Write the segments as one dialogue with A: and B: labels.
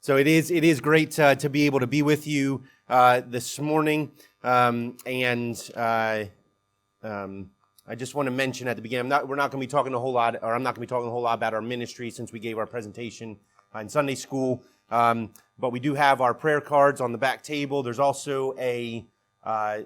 A: So it is great to be able to be with you this morning, and I just want to mention at the beginning, we're not going to be talking a whole lot, or I'm not going to be talking a whole lot about our ministry since we gave our presentation in Sunday school. But we do have our prayer cards on the back table. There's also a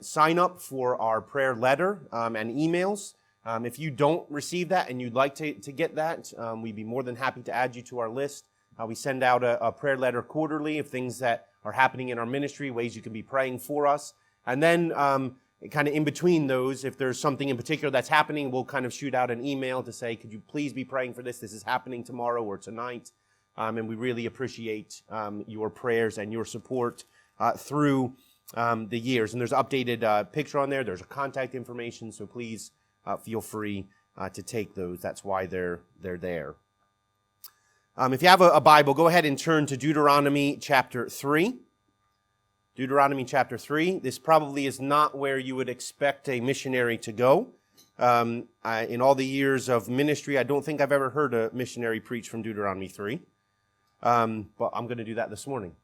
A: sign up for our prayer letter and emails. If you don't receive that and you'd like to get that, we'd be more than happy to add you to our list. We send out a prayer letter quarterly of things that are happening in our ministry, ways you can be praying for us. And then kind of in between those, if there's something in particular that's happening, we'll kind of shoot out an email to say, could you please be praying for this? This is happening tomorrow or tonight. And we really appreciate your prayers and your support through the years. And there's an updated picture on there. There's a contact information, so please feel free to take those. That's why they're there. If you have a Bible, go ahead and turn to Deuteronomy chapter 3. Deuteronomy chapter 3. This probably is not where you would expect a missionary to go. In all the years of ministry, I don't think I've ever heard a missionary preach from Deuteronomy 3. But I'm going to do that this morning.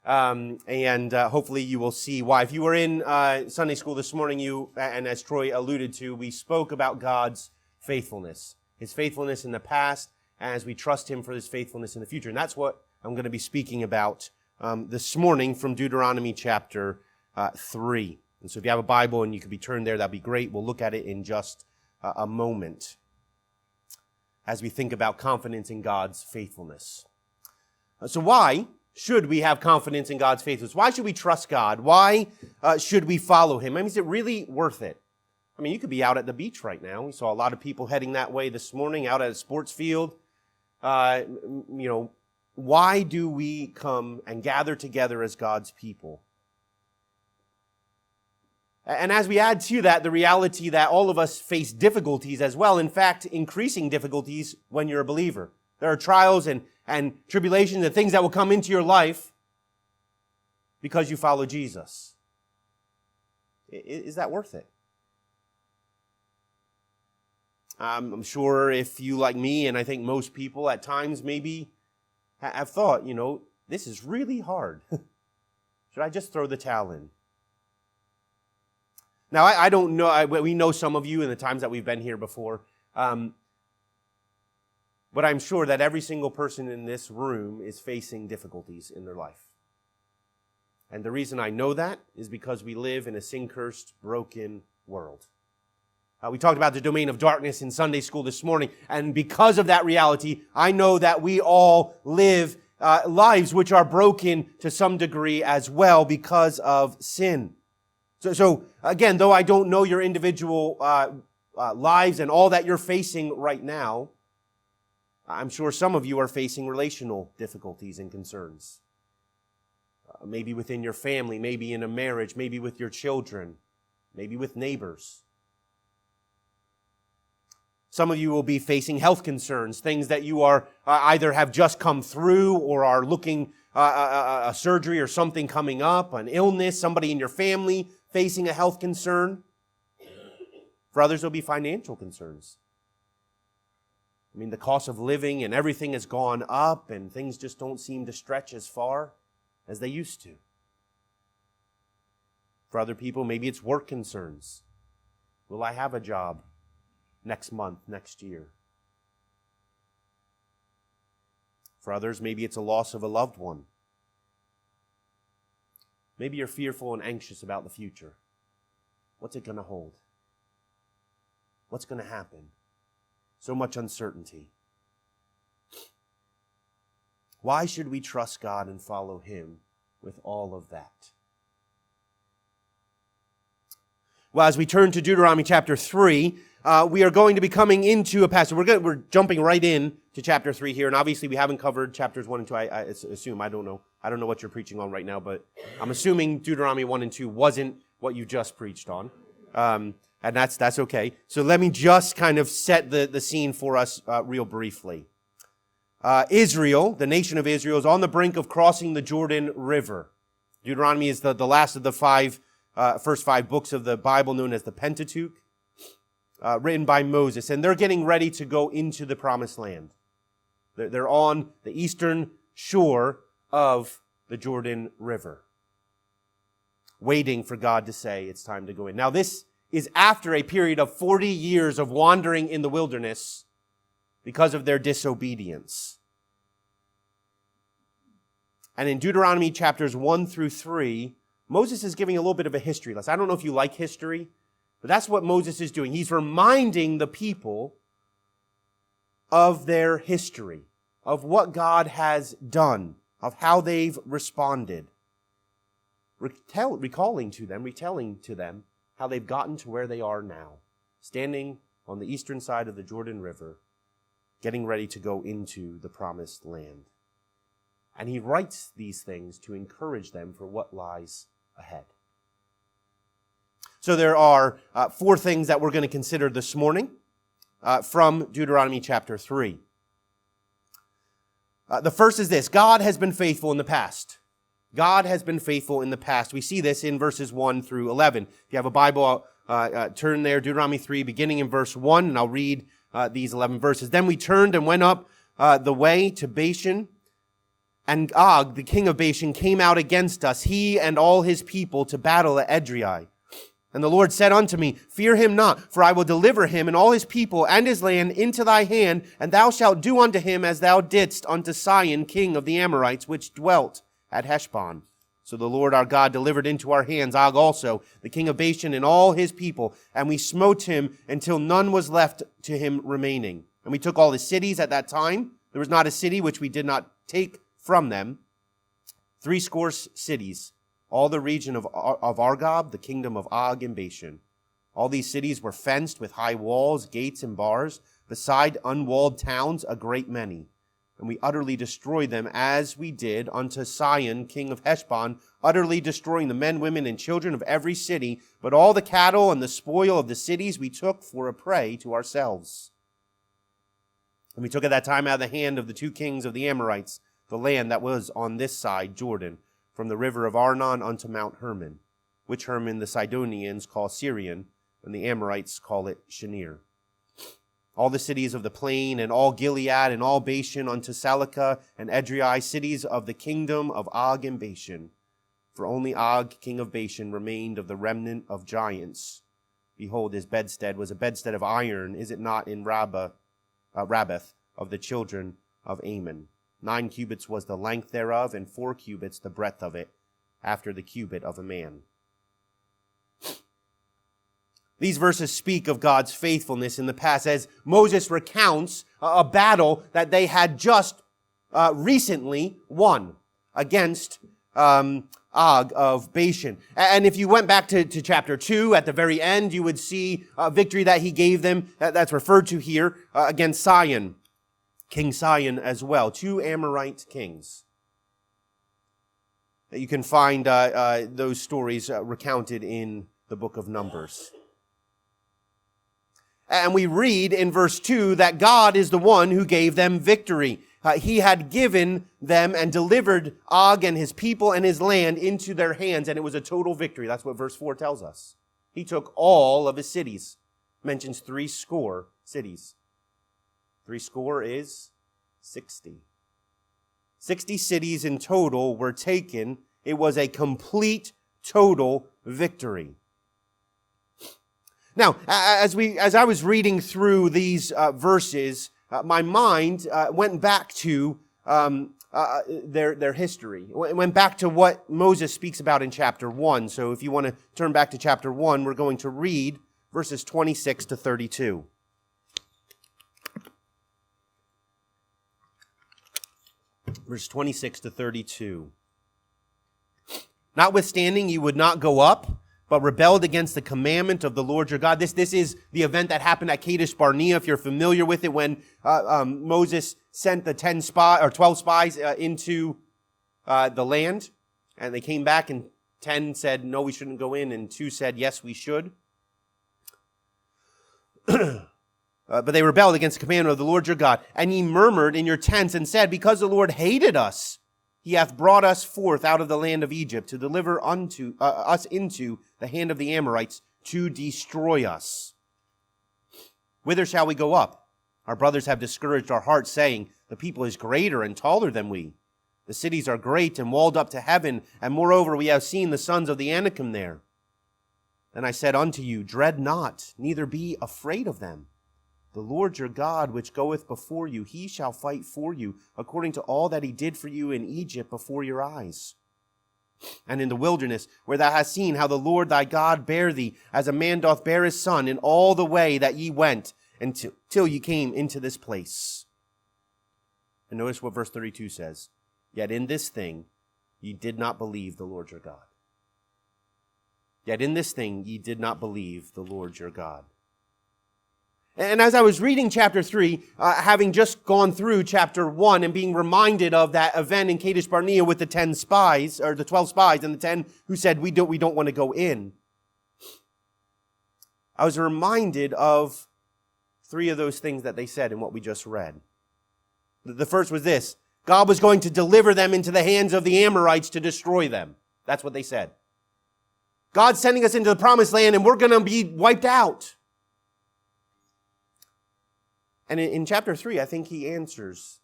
A: And hopefully you will see why. If you were in Sunday school this morning, and as Troy alluded to, we spoke about God's faithfulness. His faithfulness in the past, as we trust Him for His faithfulness in the future. And that's what I'm going to be speaking about this morning from Deuteronomy chapter 3. And so if you have a Bible and you could be turned there, that'd be great. We'll look at it in just a moment as we think about confidence in God's faithfulness. So why should we have confidence in God's faithfulness? Why should we trust God? Why should we follow Him? I mean, is it really worth it? I mean, you could be out at the beach right now. We saw a lot of people heading that way this morning, out at a sports field. Why do we come and gather together as God's people? And as we add to that, the reality that all of us face difficulties as well. In fact, increasing difficulties when you're a believer. There are trials and tribulations and things that will come into your life because you follow Jesus. Is that worth it? I'm sure if you, like me, and I think most people at times maybe have thought, this is really hard. Should I just throw the towel in? Now, I don't know. We know some of you in the times that we've been here before. But I'm sure that every single person in this room is facing difficulties in their life. And the reason I know that is because we live in a sin-cursed, broken world. We talked about the domain of darkness in Sunday school this morning, and because of that reality, I know that we all live lives which are broken to some degree as well because of sin. So again, though I don't know your individual lives and all that you're facing right now, I'm sure some of you are facing relational difficulties and concerns. Maybe within your family, maybe in a marriage, maybe with your children, maybe with neighbors. Some of you will be facing health concerns, things that you are either have just come through or are looking a surgery or something coming up, an illness, somebody in your family facing a health concern. For others, there'll be financial concerns. I mean, the cost of living and everything has gone up and things just don't seem to stretch as far as they used to. For other people, maybe it's work concerns. Will I have a job next month, next year? For others, maybe it's a loss of a loved one. Maybe you're fearful and anxious about the future. What's it going to hold? What's going to happen? So much uncertainty. Why should we trust God and follow Him with all of that? Well, as we turn to Deuteronomy chapter 3, we are going to be coming into a passage. We're jumping right in to chapter 3 here, and obviously we haven't covered chapters 1 and 2. I assume, I don't know what you're preaching on right now, but I'm assuming Deuteronomy 1 and 2 wasn't what you just preached on, and that's okay. So let me just kind of set the scene for us real briefly. Israel, the nation of Israel, is on the brink of crossing the Jordan River. Deuteronomy is the last of the first five books of the Bible known as the Pentateuch. Written by Moses, and they're getting ready to go into the Promised Land. They're on the eastern shore of the Jordan River, waiting for God to say it's time to go in. Now, this is after a period of 40 years of wandering in the wilderness because of their disobedience. And in Deuteronomy chapters 1 through 3, Moses is giving a little bit of a history lesson. I don't know if you like history, but that's what Moses is doing. He's reminding the people of their history, of what God has done, of how they've responded. Retelling to them how they've gotten to where they are now, standing on the eastern side of the Jordan River, getting ready to go into the promised land. And he writes these things to encourage them for what lies ahead. So there are 4 things that we're going to consider this morning from Deuteronomy chapter 3. The first is this: God has been faithful in the past. God has been faithful in the past. We see this in verses 1 through 11. If you have a Bible, turn there, Deuteronomy 3, beginning in verse 1, and I'll read these 11 verses. Then we turned and went up the way to Bashan, and Og, the king of Bashan, came out against us, he and all his people, to battle at Edrei. And the Lord said unto me, Fear him not, for I will deliver him and all his people and his land into thy hand, and thou shalt do unto him as thou didst unto Sihon, king of the Amorites, which dwelt at Heshbon. So the Lord our God delivered into our hands Og also, the king of Bashan, and all his people, and we smote him until none was left to him remaining. And we took all his cities at that time. There was not a city which we did not take from them. 80 cities, all the region of Argob, the kingdom of Og and Bashan. All these cities were fenced with high walls, gates, and bars, beside unwalled towns a great many. And we utterly destroyed them, as we did unto Sihon, king of Heshbon, utterly destroying the men, women, and children of every city. But all the cattle and the spoil of the cities we took for a prey to ourselves. And we took at that time out of the hand of the 2 kings of the Amorites the land that was on this side Jordan, from the river of Arnon unto Mount Hermon, which Hermon the Sidonians call Syrian, and the Amorites call it Shinir. All the cities of the plain, and all Gilead, and all Bashan unto Salakah and Edrei, cities of the kingdom of Og and Bashan. For only Og, king of Bashan, remained of the remnant of giants. Behold, his bedstead was a bedstead of iron, is it not, in Rabbath of the children of Ammon. 9 cubits was the length thereof, and 4 cubits the breadth of it, after the cubit of a man. These verses speak of God's faithfulness in the past as Moses recounts a battle that they had just recently won against Og of Bashan. And if you went back to chapter 2, at the very end, you would see a victory that he gave them, that's referred to here, against Sihon, King Sihon as well, 2 Amorite kings. You can find those stories recounted in the book of Numbers. And we read in verse 2 that God is the one who gave them victory. He had given them and delivered Og and his people and his land into their hands, and it was a total victory. That's what verse 4 tells us. He took all of his cities. Mentions 80 cities. 80 is 60. 60 cities in total were taken. It was a complete, total victory. Now, as I was reading through these verses, my mind went back to their history. It went back to what Moses speaks about in chapter 1. So if you want to turn back to chapter 1, we're going to read verses 26 to 32. Verse 26 to 32. Notwithstanding, you would not go up, but rebelled against the commandment of the Lord your God. This is the event that happened at Kadesh Barnea, if you're familiar with it, when Moses sent the 12 spies into the land, and they came back, and 10 said, no, we shouldn't go in, and 2 said, yes, we should. But they rebelled against the commandment of the Lord your God. And ye murmured in your tents and said, because the Lord hated us, he hath brought us forth out of the land of Egypt to deliver us into the hand of the Amorites to destroy us. Whither shall we go up? Our brothers have discouraged our hearts, saying, the people is greater and taller than we. The cities are great and walled up to heaven, and moreover we have seen the sons of the Anakim there. Then I said unto you, dread not, neither be afraid of them. The Lord your God, which goeth before you, he shall fight for you, according to all that he did for you in Egypt before your eyes. And in the wilderness, where thou hast seen how the Lord thy God bare thee, as a man doth bear his son, in all the way that ye went, until ye came into this place. And notice what verse 32 says. Yet in this thing ye did not believe the Lord your God. Yet in this thing ye did not believe the Lord your God. And as I was reading chapter 3, having just gone through chapter 1 and being reminded of that event in Kadesh Barnea with the 10 spies, or the 12 spies and the 10 who said, we don't want to go in, I was reminded of 3 of those things that they said in what we just read. The first was this: God was going to deliver them into the hands of the Amorites to destroy them. That's what they said. God's sending us into the promised land and we're going to be wiped out. And in chapter 3, I think he answers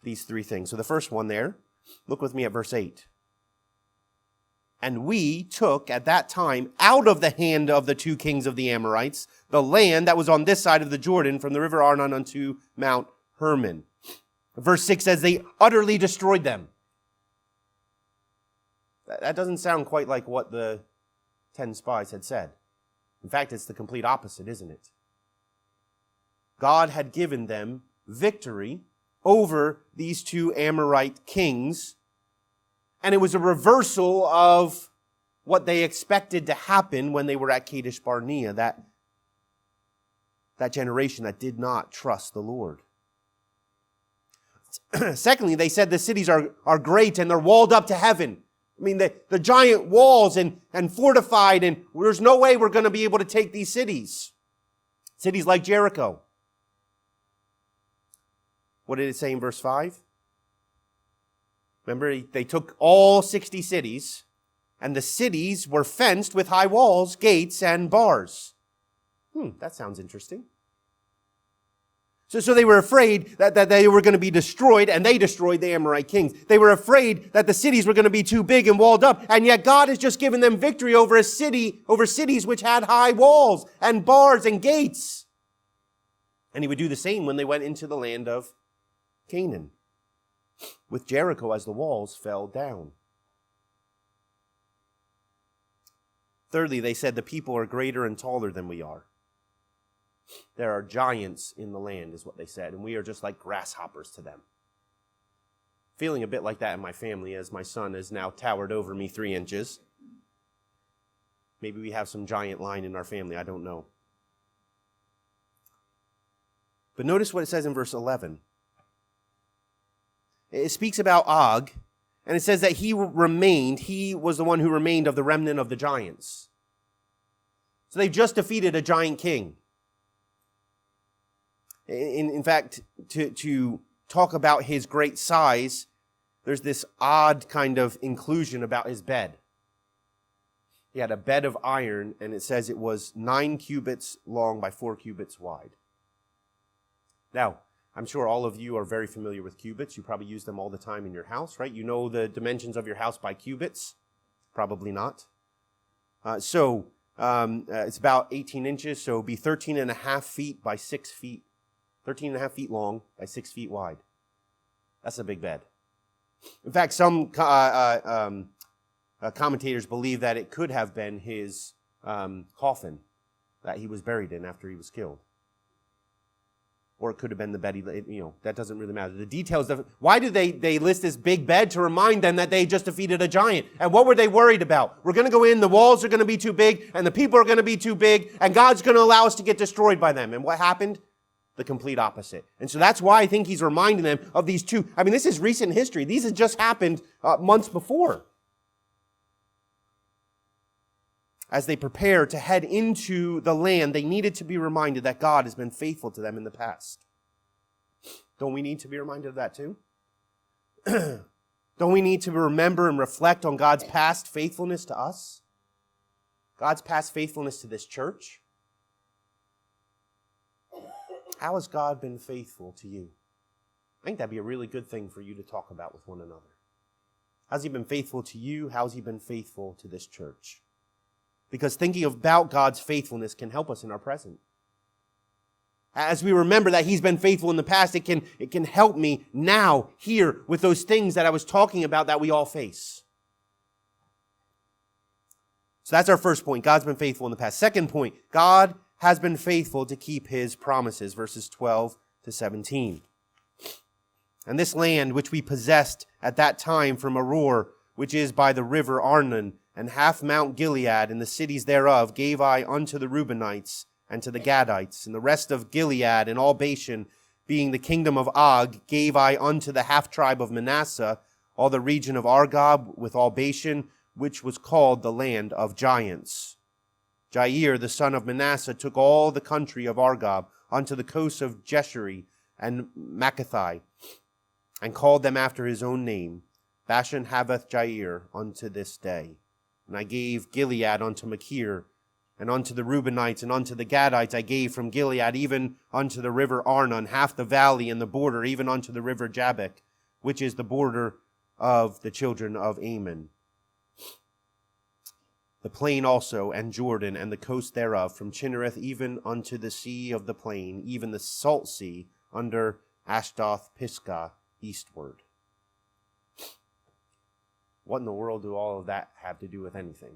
A: these 3 things. So the first one there, look with me at verse 8. And we took at that time out of the hand of the 2 kings of the Amorites the land that was on this side of the Jordan, from the river Arnon unto Mount Hermon. Verse 6 says they utterly destroyed them. That doesn't sound quite like what the 10 spies had said. In fact, it's the complete opposite, isn't it? God had given them victory over these 2 Amorite kings, and it was a reversal of what they expected to happen when they were at Kadesh Barnea, that generation that did not trust the Lord. Secondly, they said the cities are great and they're walled up to heaven. I mean, the giant walls and fortified, and there's no way we're going to be able to take these cities. Cities like Jericho. What did it say in verse 5? Remember, they took all 60 cities, and the cities were fenced with high walls, gates, and bars. That sounds interesting. So they were afraid that they were going to be destroyed, and they destroyed the Amorite kings. They were afraid that the cities were going to be too big and walled up, and yet God has just given them victory over cities which had high walls and bars and gates. And he would do the same when they went into the land of Canaan, with Jericho as the walls fell down. Thirdly, they said the people are greater and taller than we are. There are giants in the land, is what they said, and we are just like grasshoppers to them. Feeling a bit like that in my family, as my son has now towered over me 3 inches. Maybe we have some giant line in our family, I don't know. But notice what it says in verse 11. It speaks about Og, and it says that he was the one who remained of the remnant of the giants. So they've just defeated a giant king. In fact, to talk about his great size, there's this odd kind of inclusion about his bed. He had a bed of iron, and it says it was 9 cubits long by 4 cubits wide. Now, I'm sure all of you are very familiar with cubits. You probably use them all the time in your house, right? You know the dimensions of your house by cubits? Probably not. It's about 18 inches, so it would be 13 and a half feet by 6 feet. 13 and a half feet long by 6 feet wide. That's a big bed. In fact, some commentators believe that it could have been his coffin that he was buried in after he was killed. Or it could have been the bed that doesn't really matter. The details of why do they list this big bed? To remind them that they just defeated a giant. And what were they worried about? We're going to go in, the walls are going to be too big, and the people are going to be too big, and God's going to allow us to get destroyed by them. And what happened? The complete opposite. And so that's why I think he's reminding them of these 2. I mean, this is recent history. These had just happened months before. As they prepare to head into the land, they needed to be reminded that God has been faithful to them in the past. Don't we need to be reminded of that too? Don't we need to remember and reflect on God's past faithfulness to us? God's past faithfulness to this church? How has God been faithful to you? I think that'd be a really good thing for you to talk about with one another. How's he been faithful to you? How's he been faithful to this church? Because thinking about God's faithfulness can help us in our present. As we remember that he's been faithful in the past, it can help me now, here, with those things that I was talking about that we all face. So that's our first point. God's been faithful in the past. Second point, God has been faithful to keep his promises, verses 12 to 17. And this land which we possessed at that time from Aror, which is by the river Arnon, and half Mount Gilead and the cities thereof, gave I unto the Reubenites and to the Gadites, and the rest of Gilead and all Bashan, being the kingdom of Og, gave I unto the half tribe of Manasseh, all the region of Argob with all Bashan, which was called the land of giants. Jair, the son of Manasseh, took all the country of Argob unto the coasts of Jeshuri and Maccathai, and called them after his own name, Bashan Havoth Jair, unto this day. And I gave Gilead unto Machir, and unto the Reubenites, and unto the Gadites I gave from Gilead, even unto the river Arnon, half the valley and the border, even unto the river Jabbok, which is the border of the children of Ammon. The plain also, and Jordan, and the coast thereof, from Chinnereth even unto the sea of the plain, even the salt sea, under Ashdoth Pisgah, eastward. What in the world do all of that have to do with anything?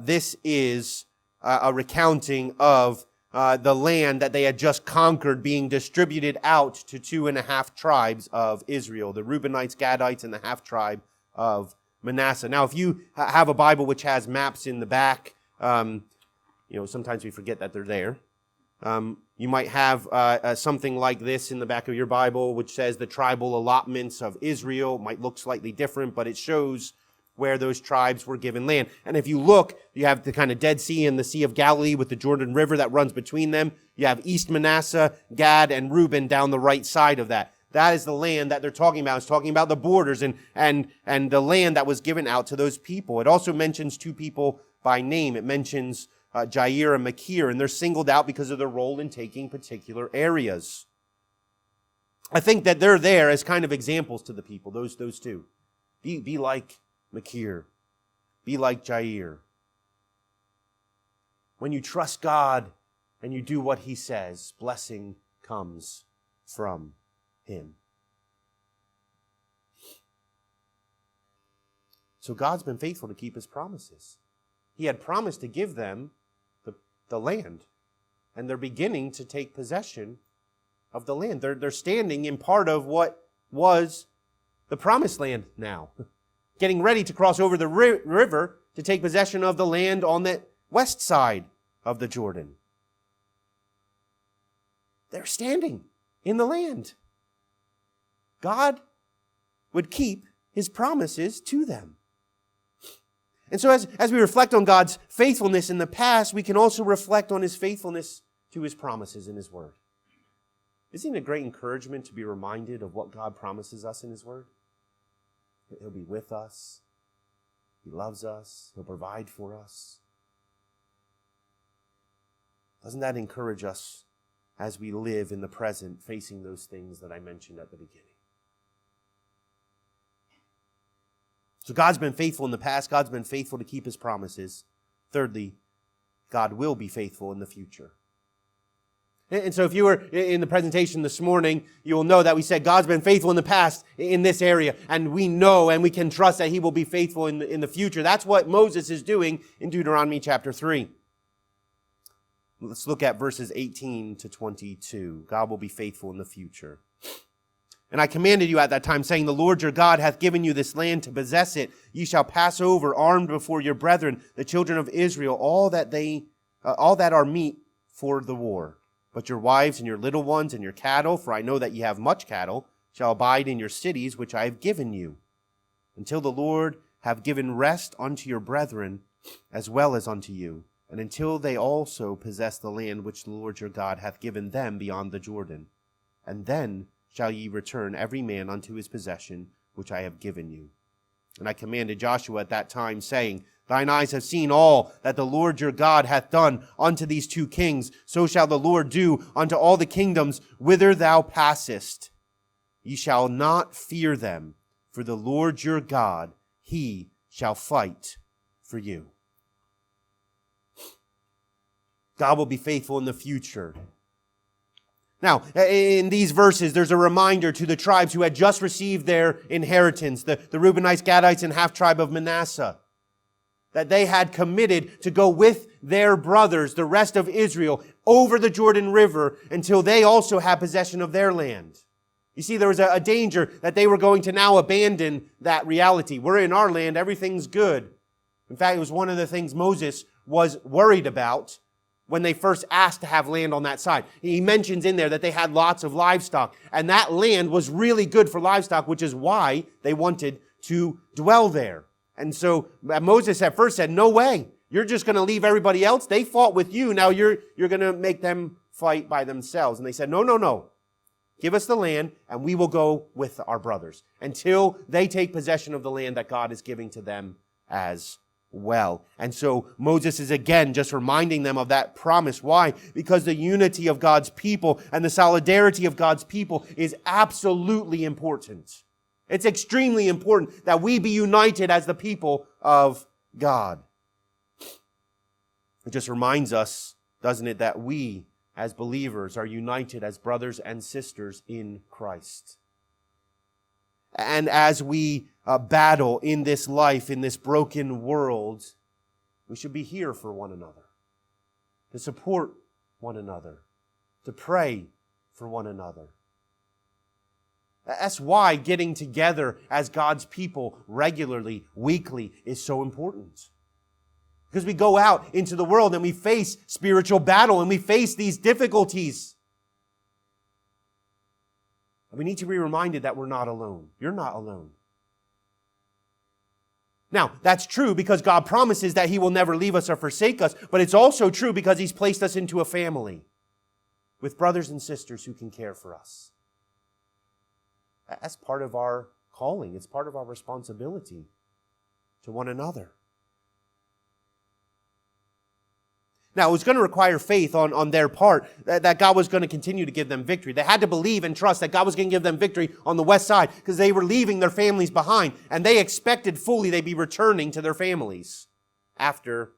A: This is a recounting of the land that they had just conquered being distributed out to 2.5 tribes of Israel, the Reubenites, Gadites, and the half tribe of Manasseh. Now, if you have a Bible which has maps in the back, sometimes we forget that they're there. You might have something like this in the back of your Bible, which says the tribal allotments of Israel. It might look slightly different, but it shows where those tribes were given land. And if you look, you have the kind of Dead Sea and the Sea of Galilee with the Jordan River that runs between them. You have East Manasseh, Gad, and Reuben down the right side of that. That is the land that they're talking about. It's talking about the borders and the land that was given out to those people. It also mentions 2 people by name. It mentions Jair and Machir, and they're singled out because of their role in taking particular areas. I think that they're there as kind of examples to the people, those 2. Be like Machir. Be like Jair. When you trust God and you do what he says, blessing comes from him. So God's been faithful to keep his promises. He had promised to give them the land, and they're beginning to take possession of the land. They're standing in part of what was the promised land now, getting ready to cross over the river to take possession of the land on the west side of the Jordan. They're standing in the land. God would keep his promises to them. And so as we reflect on God's faithfulness in the past, we can also reflect on his faithfulness to his promises in his word. Isn't it a great encouragement to be reminded of what God promises us in his word? He'll be with us. He loves us. He'll provide for us. Doesn't that encourage us as we live in the present, facing those things that I mentioned at the beginning? So God's been faithful in the past. God's been faithful to keep his promises. Thirdly, God will be faithful in the future. And so if you were in the presentation this morning, you will know that we said God's been faithful in the past in this area, and we know and we can trust that he will be faithful in the future. That's what Moses is doing in Deuteronomy chapter 3. Let's look at verses 18 to 22. God will be faithful in the future. And I commanded you at that time, saying, the Lord your God hath given you this land to possess it. Ye shall pass over armed before your brethren, the children of Israel, all that are meet for the war. But your wives and your little ones and your cattle, for I know that ye have much cattle, shall abide in your cities which I have given you, until the Lord have given rest unto your brethren as well as unto you, and until they also possess the land which the Lord your God hath given them beyond the Jordan. And then shall ye return every man unto his possession, which I have given you. And I commanded Joshua at that time, saying, thine eyes have seen all that the Lord your God hath done unto these 2 kings. So shall the Lord do unto all the kingdoms whither thou passest. Ye shall not fear them, For the Lord your God, he shall fight for you. God will be faithful in the future. Now, in these verses, there's a reminder to the tribes who had just received their inheritance, the Reubenites, Gadites, and half-tribe of Manasseh, that they had committed to go with their brothers, the rest of Israel, over the Jordan River until they also had possession of their land. You see, there was a danger that they were going to now abandon that reality. We're in our land, everything's good. In fact, it was one of the things Moses was worried about when they first asked to have land on that side. He mentions in there that they had lots of livestock, and that land was really good for livestock, which is why they wanted to dwell there. And so Moses at first said, no way, you're just going to leave everybody else. They fought with you, now you're going to make them fight by themselves. And they said, no. Give us the land, and we will go with our brothers until they take possession of the land that God is giving to them as well. And so Moses is again just reminding them of that promise. Why? Because the unity of God's people and the solidarity of God's people is absolutely important. It's extremely important that we be united as the people of God. It just reminds us, doesn't it, that we as believers are united as brothers and sisters in Christ. And as we battle in this life, in this broken world, we should be here for one another, to support one another, to pray for one another. That's why getting together as God's people regularly, weekly, is so important. Because we go out into the world and we face spiritual battle and we face these difficulties. We need to be reminded that we're not alone. You're not alone. Now, that's true because God promises that He will never leave us or forsake us, but it's also true because He's placed us into a family with brothers and sisters who can care for us. That's part of our calling. It's part of our responsibility to one another. Now, it was going to require faith on their part that God was going to continue to give them victory. They had to believe and trust that God was going to give them victory on the west side because they were leaving their families behind, and they expected fully they'd be returning to their families after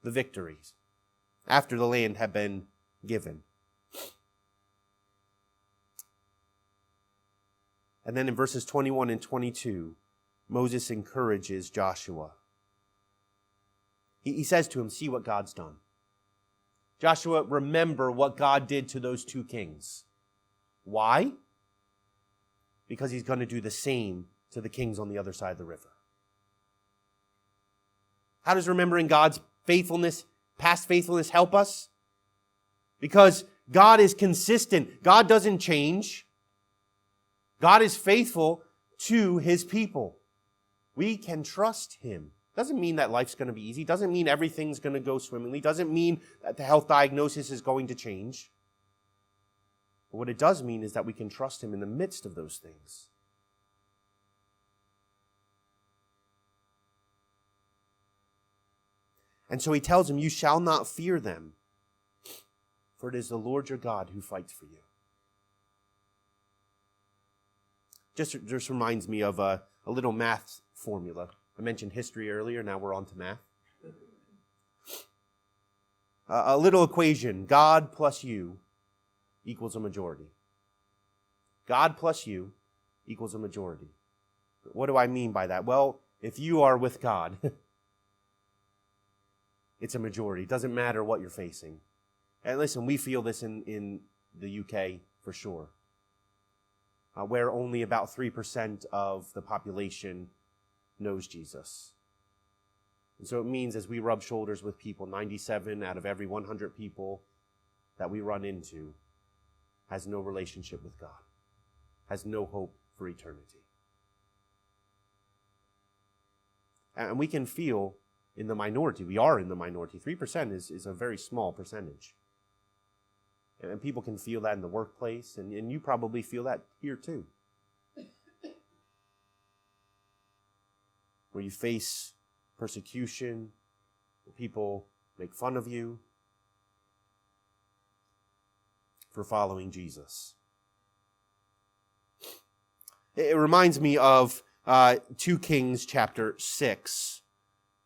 A: the victories, after the land had been given. And then in verses 21 and 22, Moses encourages Joshua. He says to him, see what God's done. Joshua, remember what God did to those two kings. Why? Because He's going to do the same to the kings on the other side of the river. How does remembering God's faithfulness, past faithfulness, help us? Because God is consistent. God doesn't change. God is faithful to His people. We can trust Him. Doesn't mean that life's going to be easy. Doesn't mean everything's going to go swimmingly. Doesn't mean that the health diagnosis is going to change. But what it does mean is that we can trust Him in the midst of those things. And so He tells him, you shall not fear them, for it is the Lord your God who fights for you. Just reminds me of a little math formula. I mentioned history earlier, now we're on to math. A little equation, God plus you equals a majority. God plus you equals a majority. What do I mean by that? Well, if you are with God, it's a majority. It doesn't matter what you're facing. And listen, we feel this in the UK for sure, where only about 3% of the population knows Jesus. And so it means as we rub shoulders with people, 97 out of every 100 people that we run into has no relationship with God, has no hope for eternity. And we can feel in the minority. We are in the minority. 3% is a very small percentage. And people can feel that in the workplace, and you probably feel that here too. Where you face persecution, where people make fun of you for following Jesus. It reminds me of 2 Kings chapter 6.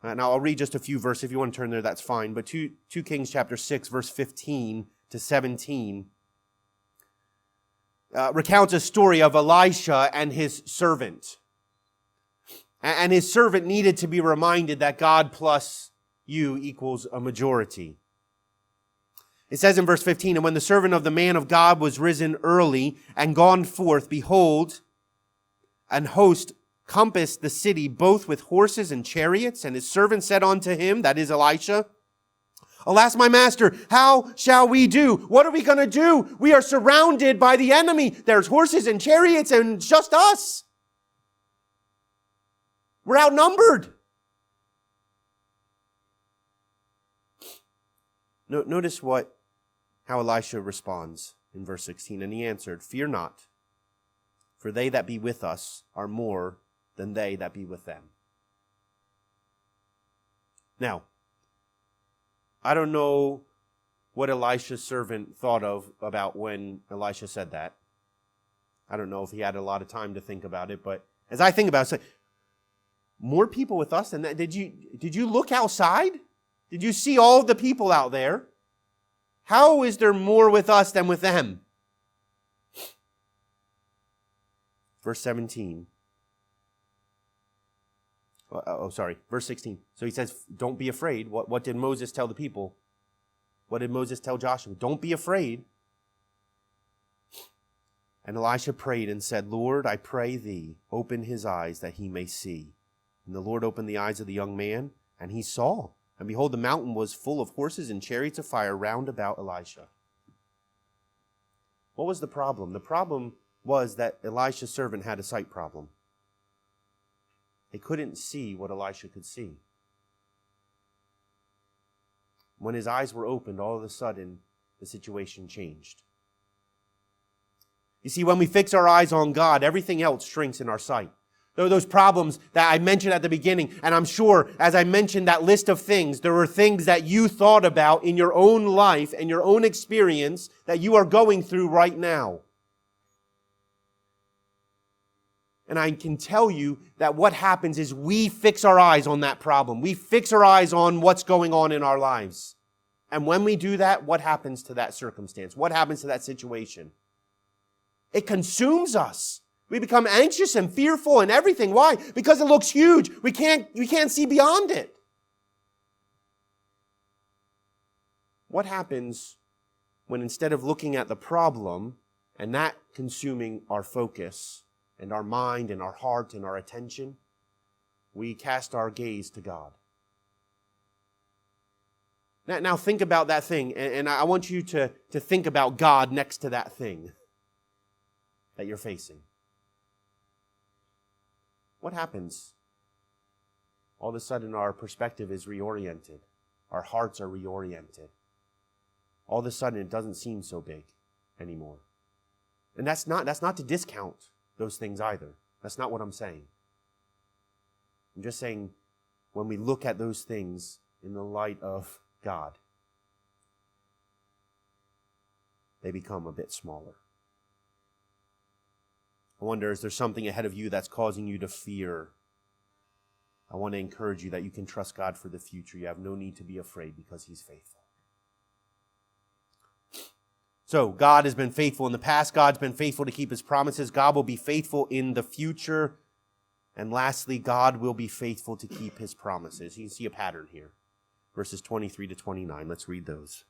A: Now, I'll read just a few verses. If you want to turn there, that's fine. But 2 Kings chapter 6, verse 15 to 17, recounts a story of Elisha and his servant. And his servant needed to be reminded that God plus you equals a majority. It says in verse 15, "And when the servant of the man of God was risen early and gone forth, behold, an host compassed the city both with horses and chariots. And his servant said unto him," that is Elisha, "Alas, my master, how shall we do? What are we going to do? We are surrounded by the enemy. There's horses and chariots and just us. We're outnumbered." Notice how Elisha responds in verse 16. "And he answered, Fear not, for they that be with us are more than they that be with them." Now, I don't know what Elisha's servant thought about when Elisha said that. I don't know if he had a lot of time to think about it, but as I think about it, more people with us than that. Did you look outside? Did you see all the people out there? How is there more with us than with them? Verse 17. Verse 16. So he says, don't be afraid. What did Moses tell the people? What did Moses tell Joshua? Don't be afraid. And Elisha prayed and said, Lord, I pray thee, open his eyes that he may see. And the Lord opened the eyes of the young man, and he saw. And behold, the mountain was full of horses and chariots of fire round about Elisha. What was the problem? The problem was that Elisha's servant had a sight problem. They couldn't see what Elisha could see. When his eyes were opened, all of a sudden, the situation changed. You see, when we fix our eyes on God, everything else shrinks in our sight. Those problems that I mentioned at the beginning, and I'm sure as I mentioned that list of things, there were things that you thought about in your own life and your own experience that you are going through right now. And I can tell you that what happens is we fix our eyes on that problem. We fix our eyes on what's going on in our lives. And when we do that, what happens to that circumstance? What happens to that situation? It consumes us. We become anxious and fearful and everything. Why? Because it looks huge. We can't see beyond it. What happens when instead of looking at the problem and that consuming our focus and our mind and our heart and our attention, we cast our gaze to God? Now think about that thing, and I want you to think about God next to that thing that you're facing. What happens? All of a sudden our perspective is reoriented. Our hearts are reoriented. All of a sudden it doesn't seem so big anymore. And that's not to discount those things either. That's not what I'm saying. I'm just saying when we look at those things in the light of God, they become a bit smaller. I wonder, is there something ahead of you that's causing you to fear? I want to encourage you that you can trust God for the future. You have no need to be afraid because He's faithful. So, God has been faithful in the past. God's been faithful to keep His promises. God will be faithful in the future. And lastly, God will be faithful to keep His promises. You can see a pattern here. Verses 23 to 29. Let's read those.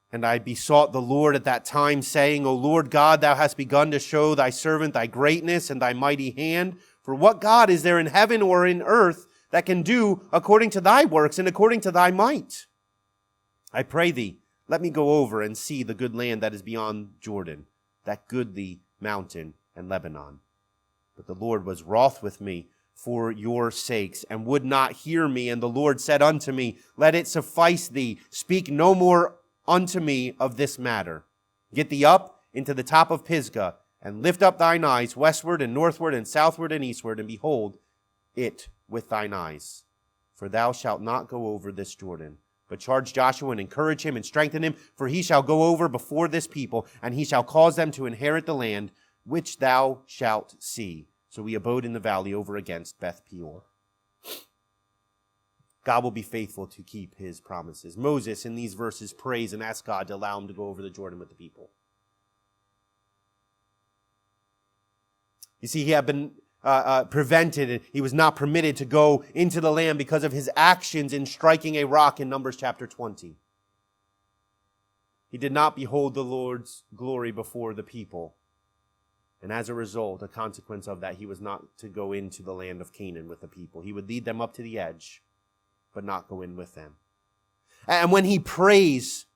A: And I besought the Lord at that time, saying, O Lord God, thou hast begun to show thy servant thy greatness and thy mighty hand. For what God is there in heaven or in earth that can do according to thy works and according to thy might? I pray thee, let me go over and see the good land that is beyond Jordan, that goodly mountain and Lebanon. But the Lord was wroth with me for your sakes, and would not hear me. And the Lord said unto me, Let it suffice thee, speak no more unto me of this matter. Get thee up into the top of Pisgah, and lift up thine eyes westward and northward and southward and eastward, and behold it with thine eyes. For thou shalt not go over this Jordan. But charge Joshua and encourage him and strengthen him, for he shall go over before this people, and he shall cause them to inherit the land. which thou shalt see. So we abode in the valley over against Beth Peor. God will be faithful to keep his promises. Moses, in these verses, prays and asks God to allow him to go over the Jordan with the people. You see, he had been prevented. He was not permitted to go into the land because of his actions in striking a rock in Numbers chapter 20. He did not behold the Lord's glory before the people. And as a result, a consequence of that, he was not to go into the land of Canaan with the people. He would lead them up to the edge, but not go in with them. And when he prays,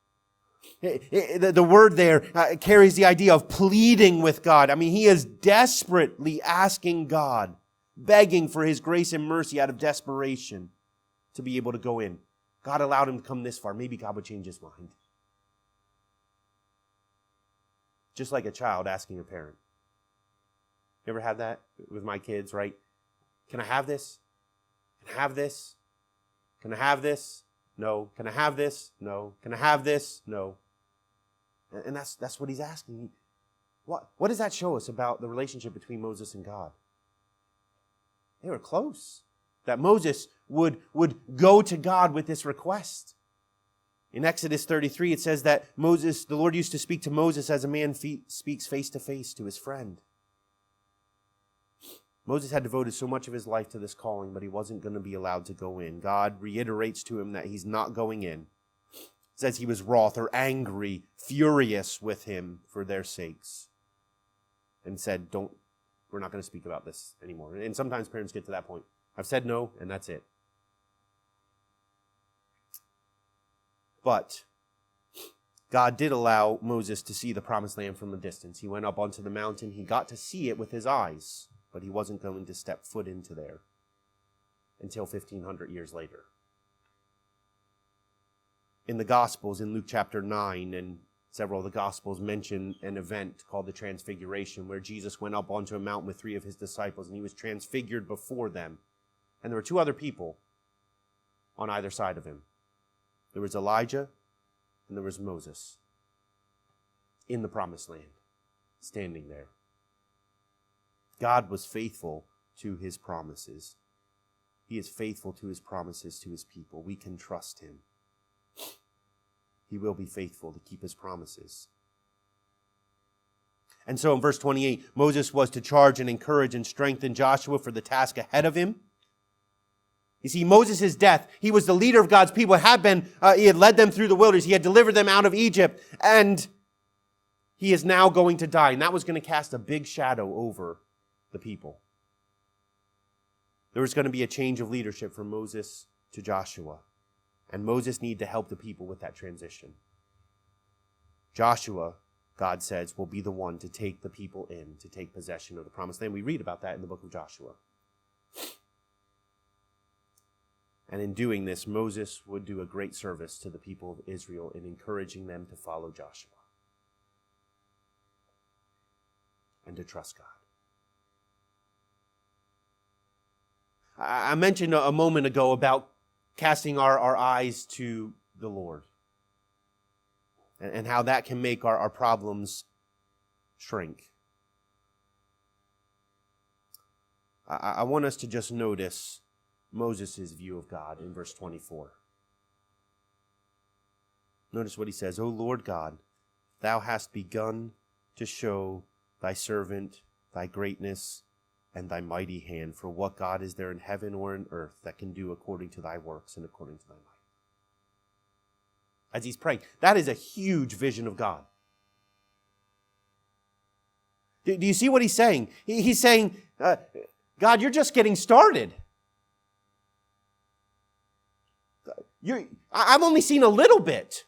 A: the word there carries the idea of pleading with God. I mean, he is desperately asking God, begging for his grace and mercy out of desperation to be able to go in. God allowed him to come this far. Maybe God would change his mind. Just like a child asking a parent. You ever had that with my kids, right? Can I have this? Can I have this? Can I have this? No. Can I have this? No. Can I have this? No. And that's what he's asking. What does that show us about the relationship between Moses and God? They were close. That Moses would go to God with this request. In Exodus 33, it says that the Lord used to speak to Moses as a man speaks face to face to his friend. Moses had devoted so much of his life to this calling, but he wasn't going to be allowed to go in. God reiterates to him that he's not going in. It says he was wroth or angry, furious with him for their sakes. And said, we're not going to speak about this anymore. And sometimes parents get to that point. I've said no, and that's it. But God did allow Moses to see the promised land from a distance. He went up onto the mountain. He got to see it with his eyes. But he wasn't going to step foot into there until 1,500 years later. In the Gospels, in Luke chapter 9, and several of the Gospels mention an event called the Transfiguration, where Jesus went up onto a mountain with 3 of his disciples, and he was transfigured before them. And there were 2 other people on either side of him. There was Elijah, and there was Moses in the promised land, standing there. God was faithful to his promises. He is faithful to his promises to his people. We can trust him. He will be faithful to keep his promises. And so in verse 28, Moses was to charge and encourage and strengthen Joshua for the task ahead of him. You see, Moses' death, he was the leader of God's people. He had led them through the wilderness. He had delivered them out of Egypt. And he is now going to die. And that was going to cast a big shadow over the people. There was going to be a change of leadership from Moses to Joshua. And Moses needed to help the people with that transition. Joshua, God says, will be the one to take the people in, to take possession of the promised land. We read about that in the book of Joshua. And in doing this, Moses would do a great service to the people of Israel in encouraging them to follow Joshua and to trust God. I mentioned a moment ago about casting our eyes to the Lord and how that can make our problems shrink. I want us to just notice Moses' view of God in verse 24. Notice what he says, O Lord God, thou hast begun to show thy servant thy greatness and thy mighty hand. For what God is there in heaven or in earth that can do according to thy works and according to thy might? As he's praying, that is a huge vision of God. Do you see what he's saying? He's saying, God, you're just getting started. I've only seen a little bit.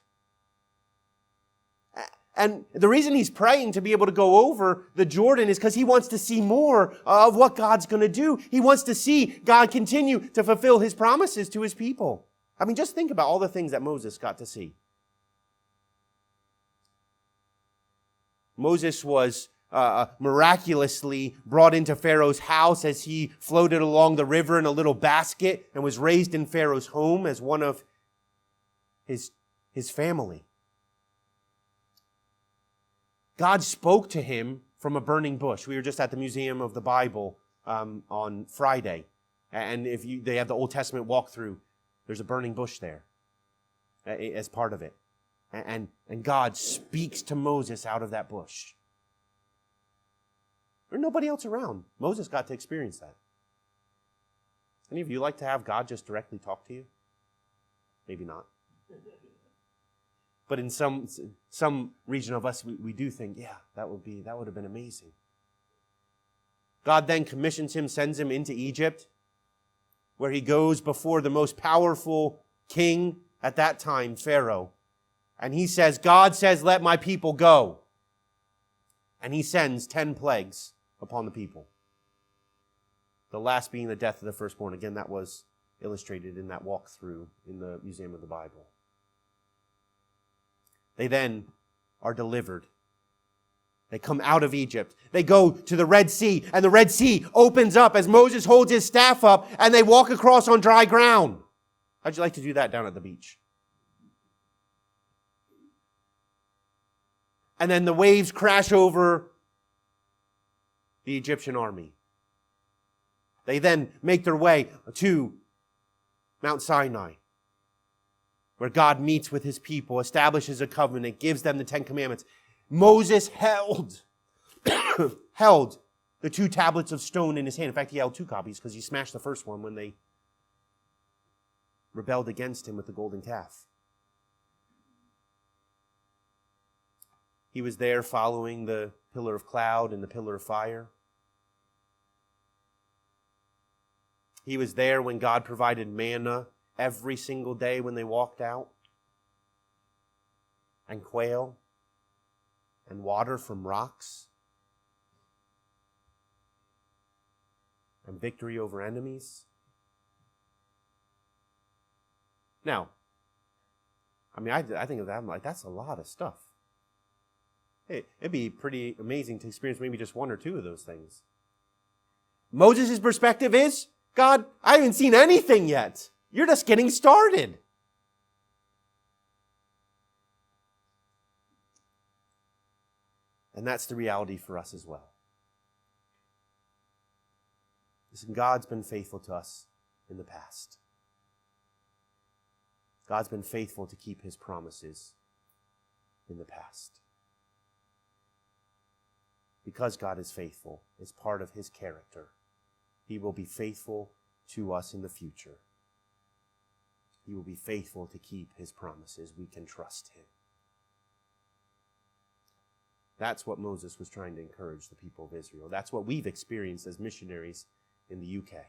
A: And the reason he's praying to be able to go over the Jordan is because he wants to see more of what God's going to do. He wants to see God continue to fulfill his promises to his people. I mean, just think about all the things that Moses got to see. Moses was miraculously brought into Pharaoh's house as he floated along the river in a little basket and was raised in Pharaoh's home as one of his family. God spoke to him from a burning bush. We were just at the Museum of the Bible on Friday. And they have the Old Testament walkthrough. There's a burning bush there as part of it. And God speaks to Moses out of that bush. There's nobody else around. Moses got to experience that. Any of you like to have God just directly talk to you? Maybe not. But in some region of us, we do think, yeah, that would have been amazing. God then commissions him, sends him into Egypt, where he goes before the most powerful king at that time, Pharaoh. And he says, God says, let my people go. And he sends 10 plagues upon the people. The last being the death of the firstborn. Again, that was illustrated in that walkthrough in the Museum of the Bible. They then are delivered. They come out of Egypt. They go to the Red Sea, and the Red Sea opens up as Moses holds his staff up, and they walk across on dry ground. How'd you like to do that down at the beach? And then the waves crash over the Egyptian army. They then make their way to Mount Sinai, where God meets with his people, establishes a covenant, gives them the 10 Commandments. Moses held the 2 tablets of stone in his hand. In fact, he held 2 copies because he smashed the first one when they rebelled against him with the golden calf. He was there following the pillar of cloud and the pillar of fire. He was there when God provided manna every single day when they walked out, and quail, and water from rocks, and victory over enemies. Now, I think of that, I'm like, that's a lot of stuff. It'd be pretty amazing to experience maybe just 1 or 2 of those things. Moses' perspective is, God, I haven't seen anything yet. You're just getting started. And that's the reality for us as well. Listen, God's been faithful to us in the past. God's been faithful to keep his promises in the past. Because God is faithful, it's part of his character. He will be faithful to us in the future. He will be faithful to keep his promises. We can trust him. That's what Moses was trying to encourage the people of Israel. That's what we've experienced as missionaries in the UK.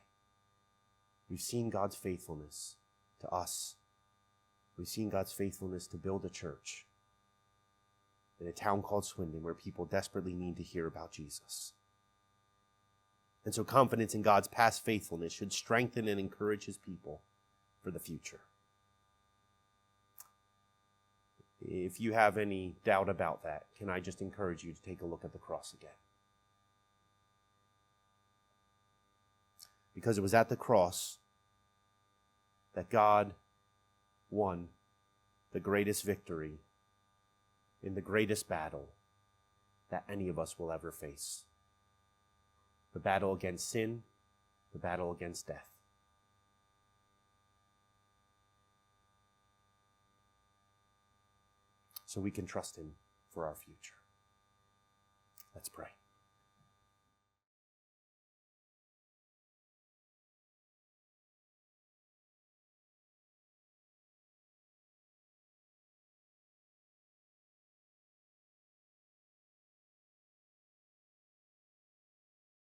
A: We've seen God's faithfulness to us. We've seen God's faithfulness to build a church in a town called Swindon where people desperately need to hear about Jesus. And so confidence in God's past faithfulness should strengthen and encourage his people for the future. If you have any doubt about that, can I just encourage you to take a look at the cross again? Because it was at the cross that God won the greatest victory in the greatest battle that any of us will ever face. The battle against sin, the battle against death. So we can trust him for our future. Let's pray.